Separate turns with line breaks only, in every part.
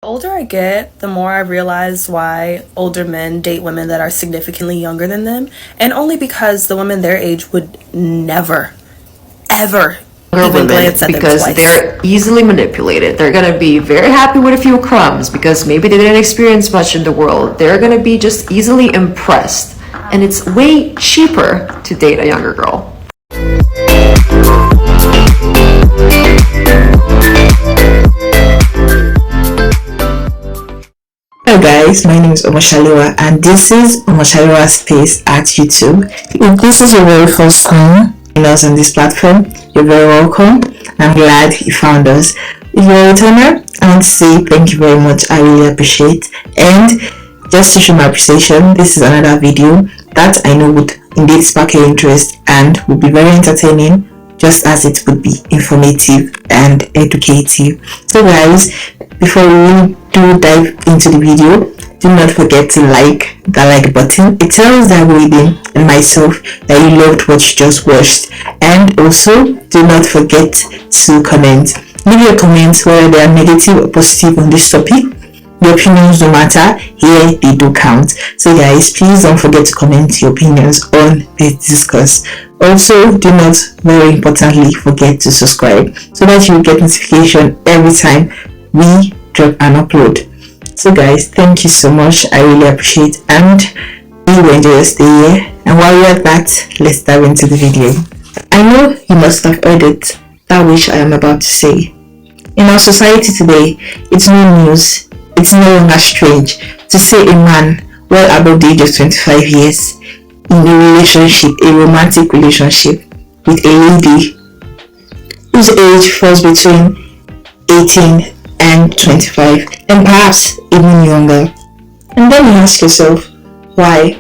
Older I get, the more I realize why older men date women that are significantly younger than them, and only because the women their age would never, ever even glance at them
because
twice.
they're easily manipulated. They're gonna be very happy with a few crumbs because maybe they didn't experience much in the world. They're gonna be just easily impressed, and it's way cheaper to date a younger girl.
Hello guys, my name is Omashaliwa and this is Omashaliwa Space at YouTube. If this is your very first time in us on this platform, you're very welcome. I'm glad you found us. If you're a returner, I want to say thank you very much. I really appreciate. And just to show my appreciation, this is another video that I know would indeed spark your interest and would be very entertaining, just as it would be informative and educative. So guys, before we really do dive into the video, do not forget to like the like button. It tells the algorithm and myself that you loved what you just watched. And also, do not forget to comment. Leave your comments whether they are negative or positive on this topic. Your opinions don't matter, here they do count. So guys, please don't forget to comment your opinions on this discourse. Also, do not, very importantly, forget to subscribe so that you will get notification every time we drop an upload. So guys, thank you so much. I really appreciate and we will enjoy your stay here. And while we're at that, let's dive into the video. I know you must have heard it, that which I am about to say. In our society today, it's no news, it's no longer strange to say a man well above the age of 25 years in a relationship, a romantic relationship with a lady whose age falls between 18 and 25 and perhaps even younger. And then you ask yourself, why?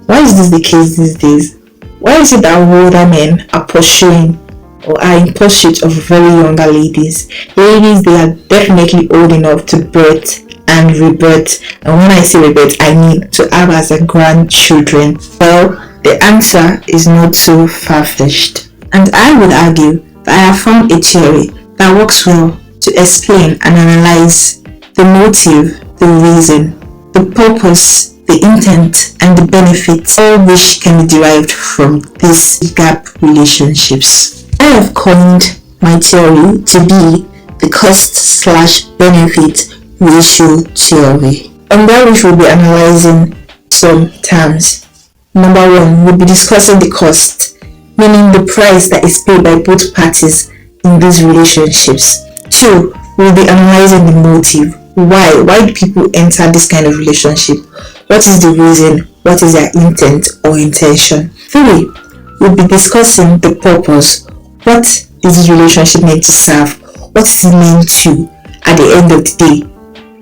Why is this the case these days? Why is it that older men are pursuing or are in pursuit of very younger ladies? Ladies, they are definitely old enough to birth and rebirth. And when I say rebirth, I mean to have as a grandchildren. Well, the answer is not so far-fetched. And I would argue that I have found a theory that works well to explain and analyze the motive, the reason, the purpose, the intent, and the benefits, all which can be derived from these gap relationships. I have coined my theory to be the cost/benefit ratio theory. And that which we'll be analyzing some terms. Number one, we'll be discussing the cost, meaning the price that is paid by both parties in these relationships. Two, we'll be analyzing the motive. Why do people enter this kind of relationship? What is the reason? What is their intent or intention? Three, we'll be discussing the purpose. What is this relationship meant to serve? What is it meant to, at the end of the day,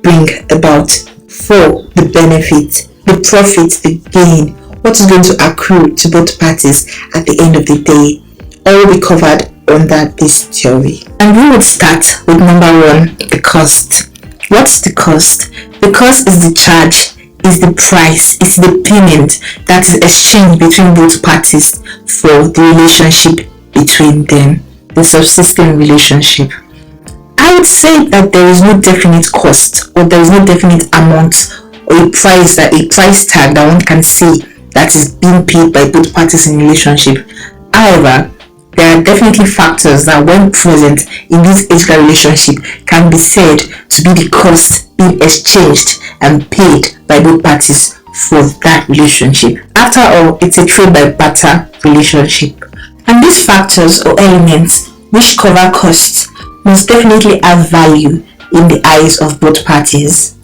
bring about? Four, the benefit, the profit, the gain. What is going to accrue to both parties at the end of the day? All will be covered under this theory. And we would start with number one, the cost. What's the cost? The cost is the charge, is the price, it's the payment that is exchanged between both parties for the relationship between them, the subsisting relationship. I would say that there is no definite cost or there is no definite amount or a price tag that one can see that is being paid by both parties in relationship. However, there are definitely factors that when present in this age relationship can be said to be the cost being exchanged and paid by both parties for that relationship. After all, it's a trade by barter relationship. And these factors or elements which cover costs must definitely have value in the eyes of both parties.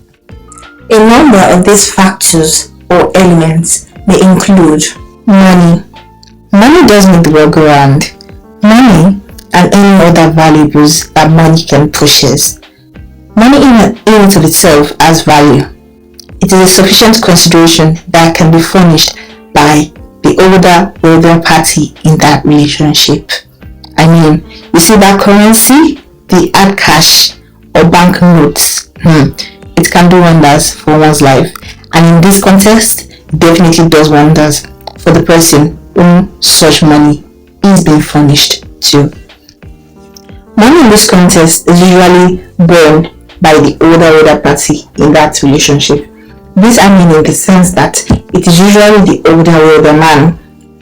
A number of these factors or elements may include money. Money does make the world go round. Money and any other valuables that money can purchase. Money in and of itself has value. It is a sufficient consideration that can be furnished by the older, wealthier party in that relationship. I mean, you see that currency, the hard cash or bank notes, it can do wonders for one's life. And in this context, it definitely does wonders for the person whom such money is being furnished to. Money in this context is usually born by the older party in that relationship. This I mean in the sense that it is usually the older man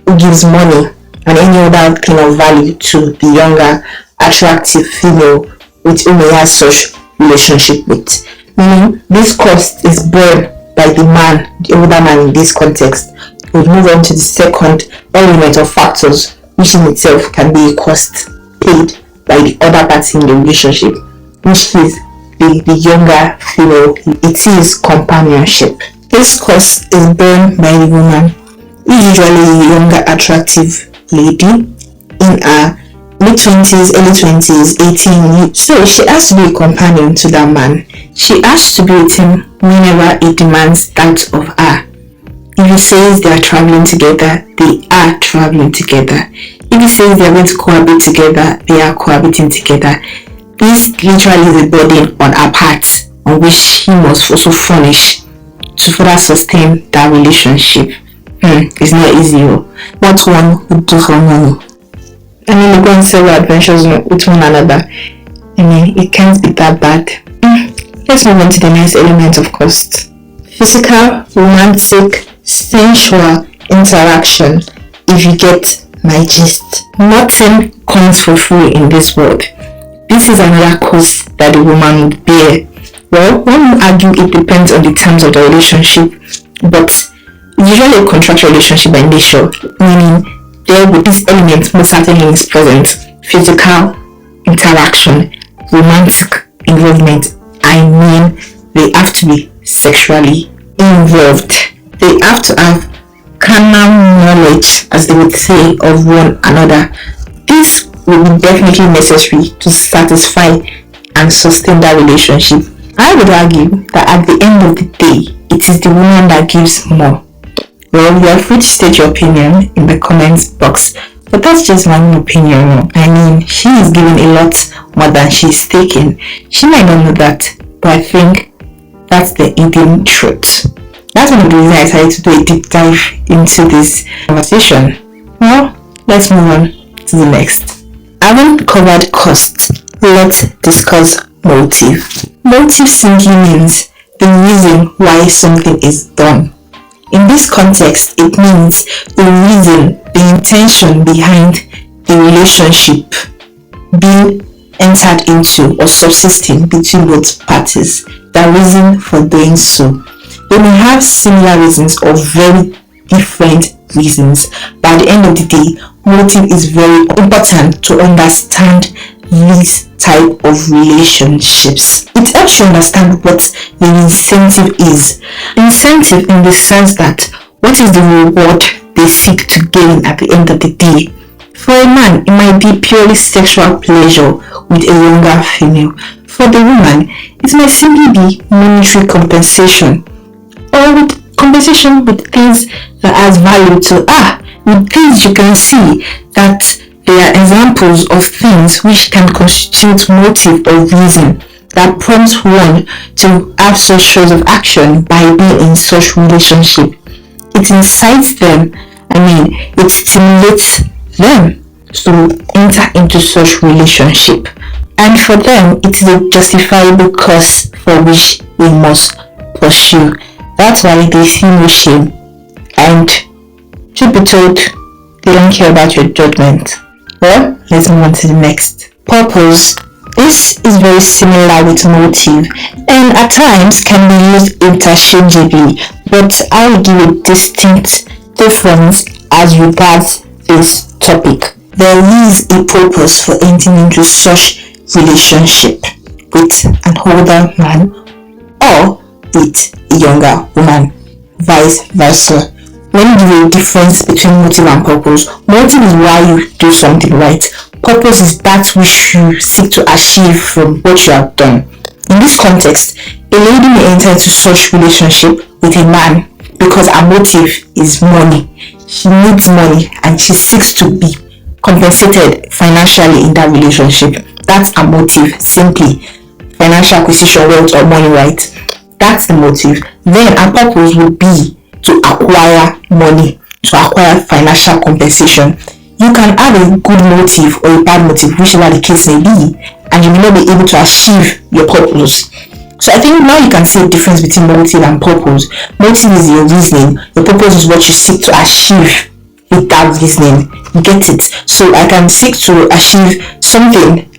who gives money and any other thing of value to the younger, attractive female with whom he has such relationship with. Meaning, this cost is borne by the man, the older man in this context. We'll move on to the second element of factors, which in itself can be a cost paid by the other party in the relationship, which is the younger female. It is companionship. This cost is borne by the woman, usually a younger, attractive lady in her mid-20s, early 20s, 18. So she has to be a companion to that man. She has to be with him whenever he demands that of her. If he says they are traveling together, they are traveling together. If he says they are going to cohabit together, they are cohabiting together. This literally is a burden on her part, on which he must also furnish to further sustain that relationship. It's not easy. What one would do for money. I mean, they go on several adventures with one another. I mean, it can't be that bad. Let's move on to the next element of cost. Physical, romantic, sensual interaction. If you get my gist. Nothing comes for free in this world. This is another cost that the woman would bear. Well, one would argue it depends on the terms of the relationship, but usually a contractual relationship by nature, meaning there with this element most certainly is present. Physical interaction, romantic involvement. I mean, they have to be sexually involved. They have to have carnal knowledge, as they would say, of one another. This will be definitely necessary to satisfy and sustain that relationship. I would argue that at the end of the day, it is the woman that gives more. Well, you are free to state your opinion in the comments box, but that's just my own opinion. I mean, she is giving a lot more than she is taking. She might not know that, but I think that's the hidden truth. That's one of the reasons I decided to do a deep dive into this conversation. Well, let's move on to the next. Having covered cost, let's discuss motive. Motive simply means the reason why something is done. In this context, it means the reason, the intention behind the relationship being entered into or subsisting between both parties. The reason for doing so. They may have similar reasons or very different reasons, but at the end of the day, motive is very important to understand this type of relationships. It helps you understand what the incentive is. Incentive in the sense that what is the reward they seek to gain at the end of the day. For a man, it might be purely sexual pleasure with a younger female. For the woman, it might simply be monetary compensation, or with compensation with things that has value to her. With things you can see that they are examples of things which can constitute motive or reason that prompts one to have such shows of action by being in such relationship. It incites them, it stimulates them to enter into such relationship. And for them, it is a justifiable cause for which we must pursue. That's why they see no shame. And truth be told, they don't care about your judgment. Well, let's move on to the next. Purpose. This is very similar with motive and at times can be used interchangeably, but I will give a distinct difference as regards this topic. There is a purpose for entering into such relationship with an older man or with a younger woman, vice versa. When you give a difference between motive and purpose, motive is why you do something right. Purpose is that which you seek to achieve from what you have done. In this context, a lady may enter into such relationship with a man because her motive is money. She needs money and she seeks to be compensated financially in that relationship. That's a motive, simply financial acquisition, wealth or money, right? That's the motive. Then our purpose would be to acquire money, to acquire financial compensation. You can have a good motive or a bad motive, whichever the case may be, and you may not be able to achieve your purpose. So I think now you can see a difference between motive and purpose. Motive is your reasoning. Your purpose is what you seek to achieve with that reasoning. You get it? So I can seek to achieve something.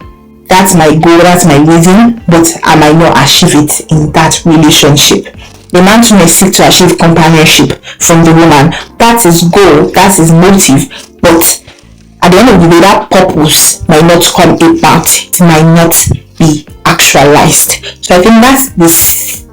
That's my goal, that's my reason, but I might not achieve it in that relationship. The man too may seek to achieve companionship from the woman. That's his goal, that's his motive, but at the end of the day, that purpose might not come about. It might not be actualized. So I think that's the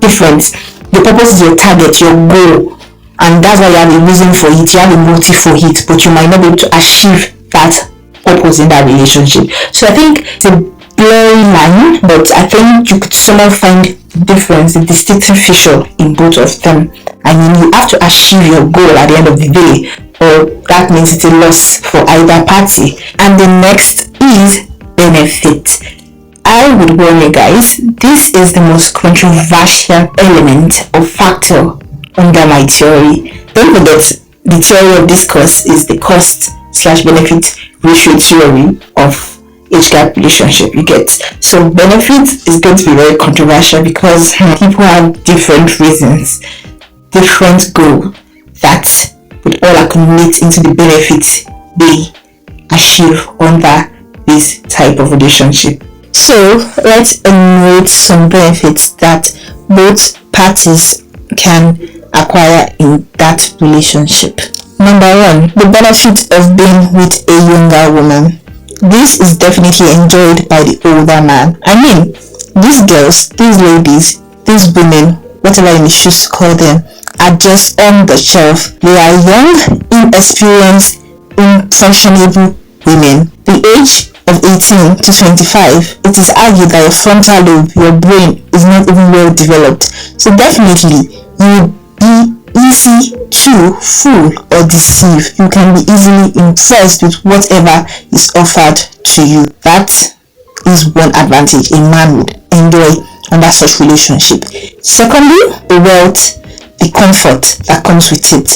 difference. The purpose is your target, your goal, and that's why you have a reason for it, you have a motive for it, but you might not be able to achieve that purpose in that relationship. So I think it's a blurry line, but I think you could somehow find the difference, the distinctive feature in both of them. I mean, you have to achieve your goal at the end of the day, or that means it's a loss for either party. And the next is benefit. I would warn you guys, this is the most controversial element or factor under my theory. Don't forget, the theory of this course is the cost/benefit ratio theory of age gap relationship. You get, so benefit is going to be very controversial because people have different reasons, different goals that would all accumulate into the benefit they achieve under this type of relationship. So let's enumerate some benefits that both parties can acquire in that relationship. Number one, the benefit of being with a younger woman. This is definitely enjoyed by the older man. I mean, these girls, these ladies, these women, whatever you choose to call them, are just on the shelf. They are young, inexperienced, impressionable women. The age of 18 to 25, it is argued that your frontal lobe, your brain, is not even well developed. So definitely, you will be easy to fool or deceive. You can be easily impressed with whatever is offered to you. That is one advantage a man would enjoy under such relationship. Secondly, the wealth, the comfort that comes with it.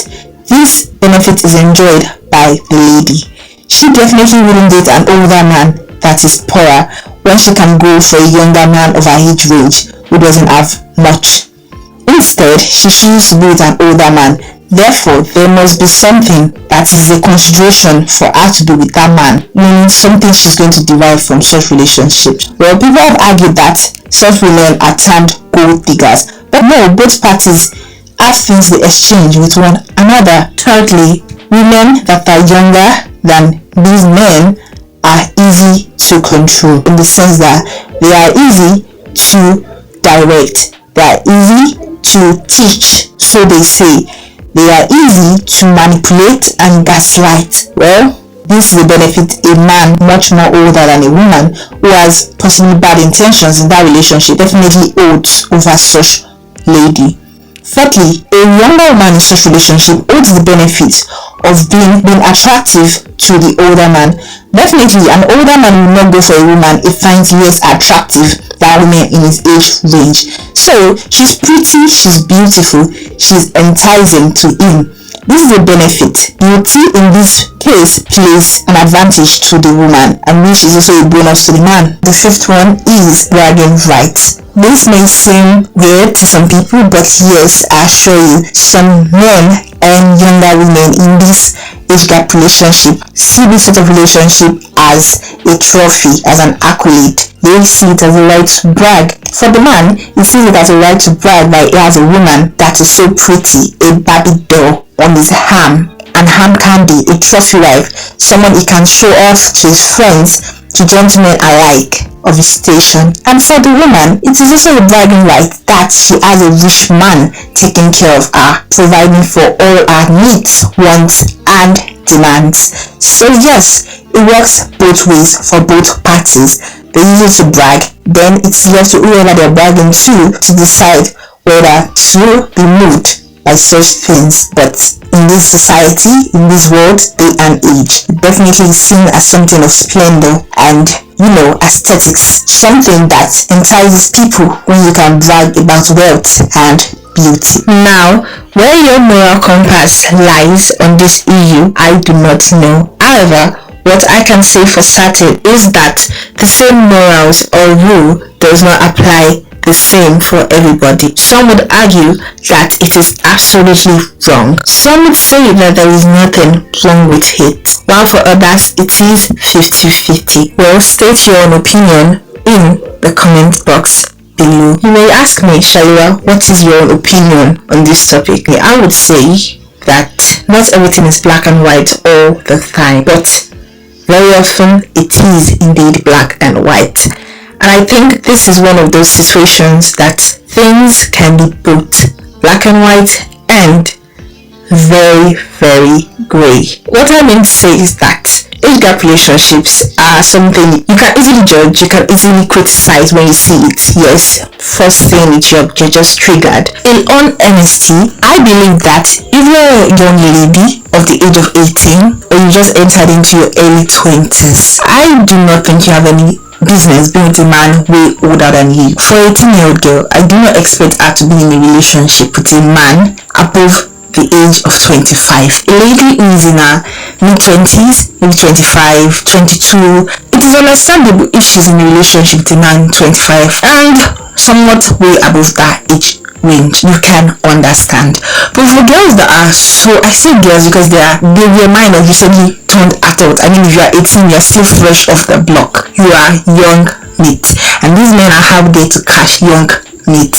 This benefit is enjoyed by the lady. She definitely wouldn't date an older man that is poorer when she can go for a younger man of her age range who doesn't have much. Instead, she chooses to be with an older man. Therefore, there must be something that is a consideration for her to be with that man, meaning something she's going to derive from such relationships. Well, people have argued that such women are termed gold diggers, but no, both parties have things they exchange with one another. Thirdly, women that are younger than these men are easy to control, in the sense that they are easy to direct, they are easy to teach, so they say. They are easy to manipulate and gaslight. Well, this is a benefit a man much more older than a woman who has possibly bad intentions in that relationship definitely holds over such lady. Fourthly, a younger woman in such relationship holds the benefit of being attractive to the older man. Definitely, an older man will not go for a woman he finds less attractive than women in his age range. So, she's pretty, she's beautiful, she's enticing to him. This is a benefit. Beauty in this case plays an advantage to the woman, and which is also a bonus to the man. The fifth one is bragging rights. This may seem weird to some people, but yes, I assure you, some men and younger women in this age gap relationship see this sort of relationship as a trophy, as an accolade. They see it as a right to brag. For the man, he sees it as a right to brag that he has a woman that is so pretty, a Barbie doll on his arm, an arm candy, a trophy wife, someone he can show off to his friends, to gentlemen alike of his station. And for the woman, it is also a bragging right that she has a rich man taking care of her, providing for all her needs, wants, and demands. So yes, it works both ways for both parties. They use it to brag, then it's left to whoever they're bragging to decide whether to be moved by such things. But in this society, in this world, day and age, it definitely is seen as something of splendor and, aesthetics, something that entices people when you can brag about wealth and beauty. Now, where your moral compass lies on this issue, I do not know. However, what I can say for certain is that the same morals or rule does not apply the same for everybody. Some would argue that it is absolutely wrong. Some would say that there is nothing wrong with it, while for others it is 50-50. Well, state your own opinion in the comment box below. You may ask me, Shalua, what is your opinion on this topic? I would say that not everything is black and white all the time, but very often it is indeed black and white. And I think this is one of those situations that things can be both black and white and very, very grey. What I mean to say is that age gap relationships are something you can easily judge, you can easily criticize when you see it. Yes, first thing you're just triggered. In all honesty, I believe that if you're a young lady of the age of 18 or you just entered into your early 20s, I do not think you have any business being with a man way older than you. For a 18-year-old girl, I do not expect her to be in a relationship with a man above the age of 25. A lady who is in her mid-20s, maybe 25, 22, it is understandable if she's in a relationship with a man 25 and somewhat way above that age range. You can understand. But for girls that are I say girls because they were minors, recently turned adult. I mean, if you are 18, you are still fresh off the block. You are young meat, and these men are out there to catch young meat.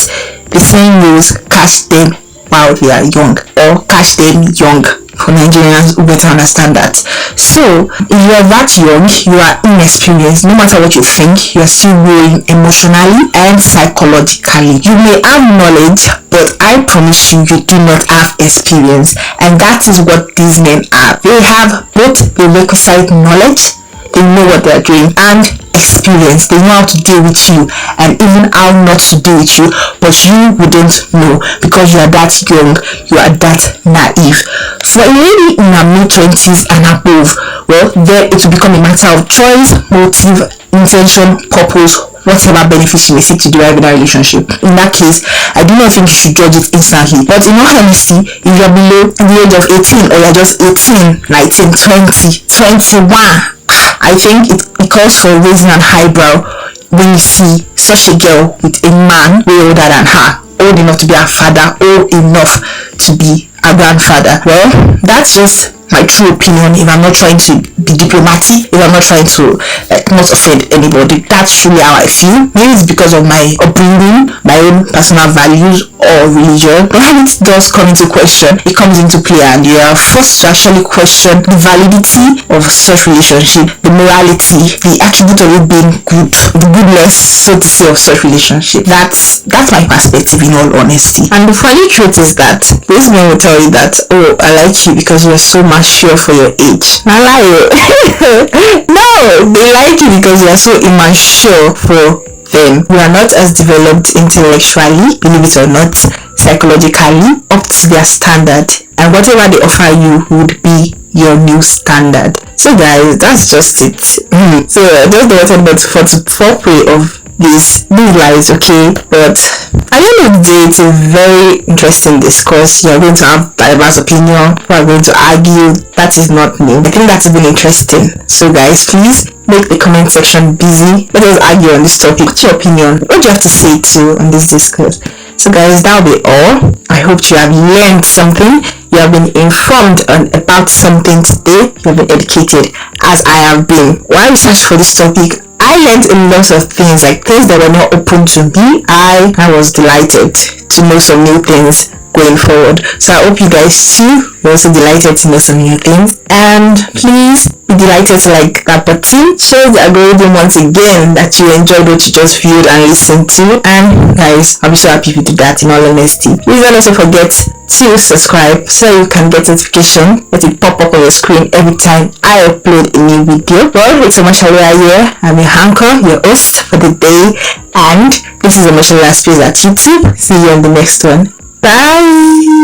The saying goes, catch them while they are young, or catch them young, for Nigerians who better understand that. So if you are that young, you are inexperienced, no matter what you think, you are still growing emotionally and psychologically. You may have knowledge, but I promise you, you do not have experience, and that is what these men are. They have both the requisite knowledge, they know what they are doing, and experience. They know how to deal with you and even how not to deal with you, but you wouldn't know because you are that young, you are that naive. For a lady in her mid-20s and above, well, then it will become a matter of choice, motive, intention, purpose, whatever benefits you may seek to derive in a relationship. In that case, I do not think you should judge it instantly. But in all honesty, if you're below the age of 18 or you're just 18, 19, 20, 21, I think it calls for raising an eyebrow when you see such a girl with a man way older than her, old enough to be her father, old enough to be a grandfather. Well, that's just my true opinion. If I'm not trying to be diplomatic, if I'm not trying to not offend anybody, that's truly how I feel. Maybe it's because of my upbringing, my own personal values or religion, but when it does come into question, it comes into play and you are forced to actually question the validity of such relationship, the morality, the attribute of it being good, the goodness, so to say, of such relationship. That's my perspective in all honesty. And the funny truth is that this man will tell you that, oh, I like you because you're so mature for your age. I lie. No, they like you because you are so immature for them. We are not as developed intellectually, believe it or not, psychologically, up to their standard, and whatever they offer you would be your new standard. So guys, that's just it. So I just wanted not to foreplay of these lies, okay? But at the end of the day, it's a very interesting discourse. You're going to have diverse opinion, we are going to argue. That is not me. I think that's been interesting. So guys, please make the comment section busy. Let us argue on this topic. What's your opinion? What do you have to say too on this discourse? So guys, that'll be all. I hope you have learned something. You have been informed about something today. You have been educated, as I have been. While I researched for this topic, I learned a lot of things, like things that were not open to me. I was delighted to know some new things going forward. So I hope you guys too were also delighted to know some new things. And please be delighted to like that button. Show the algorithm once again that you enjoyed what you just viewed and listened to. And guys, I'll be so happy if you do that, in all honesty. Please don't also forget to subscribe so you can get notification, let it pop up on your screen every time I upload a new video. Well, it's Allure here. I'm your anchor, your host for the day, and this is Emotional Space at YouTube. See you on the next one. Bye.